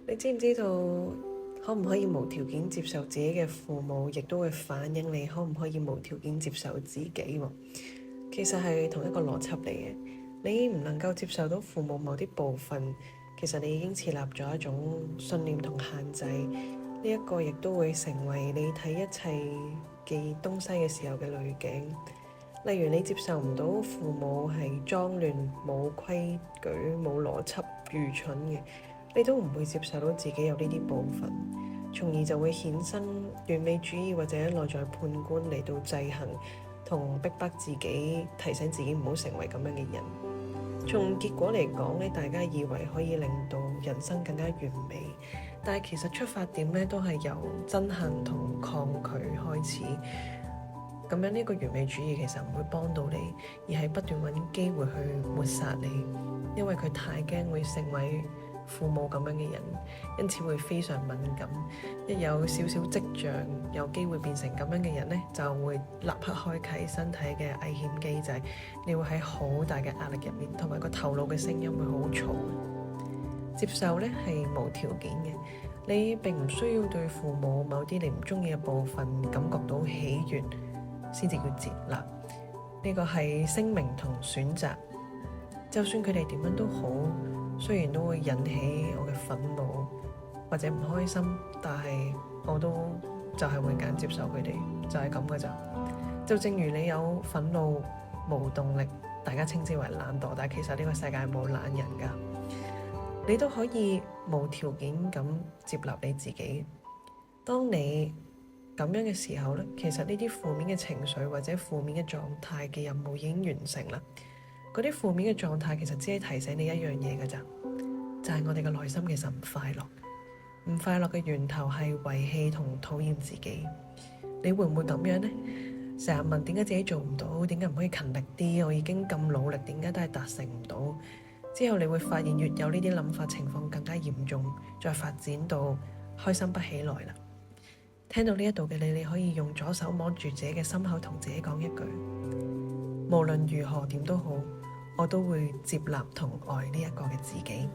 你知唔知道可唔可以無條件接受自己嘅父母，亦都會反映你可唔可以無條件接受自己喎？其實係同一個邏輯嚟嘅。你唔能夠接受到父母某啲部分，其實你已經設立咗一種信念同限制。呢一個亦都會成為你睇一切嘅東西嘅時候嘅濾鏡。例如你接受唔到父母係髒亂、冇規矩、冇邏輯、愚蠢嘅，你都唔會接受到自己有呢啲部分，從而就會衍生完美主義或者內在判官嚟到制衡同逼迫自己，提醒自己唔好成為咁樣嘅人。從結果嚟講咧，大家以為可以令到人生更加完美，但係其實出發點咧都係由憎恨同抗拒開始。咁樣呢個完美主義其實唔會幫到你，而係不斷揾機會去抹殺你，因為佢太驚會成為父母咁樣嘅人，因此會非常敏感。一有少少跡象有機會變成咁樣嘅人呢，就會立刻開啟身體嘅危險機制。你會喺好大嘅壓力入面，同埋個頭腦嘅聲音會好嘈。接受呢係無條件嘅，你並唔需要對父母某啲你唔中意嘅部分感覺到喜悅先至叫接納。呢個係聲明同選擇，就算佢哋點樣都好，雖然都會引起我嘅憤怒或者唔開心，但係我都就係會揀接受佢哋，就係咁嘅咋。就正如你有憤怒、無動力，大家稱之為懶惰，但係其實呢個世界冇懶人㗎。你都可以無條件咁接納你自己。當你咁樣嘅時候咧，其實呢啲負面嘅情緒或者負面嘅狀態嘅任務已經完成啦。嗰啲負面嘅狀態其實只係提醒你一樣嘢㗎咋，就係我哋嘅內心其實唔快樂。唔快樂嘅源頭係遺棄同討厭自己。你會唔會咁樣呢？成日問點解自己做唔到，點解唔可以勤力啲？我已經咁努力，點解都係達成唔到？之後你會發現越有呢啲諗法，情況更加嚴重，再發展到開心不起來啦。聽到呢一度嘅你可以用左手摸住自己嘅心口，同自己講一句：無論如何點都好，我都會接納同愛呢一個嘅自己。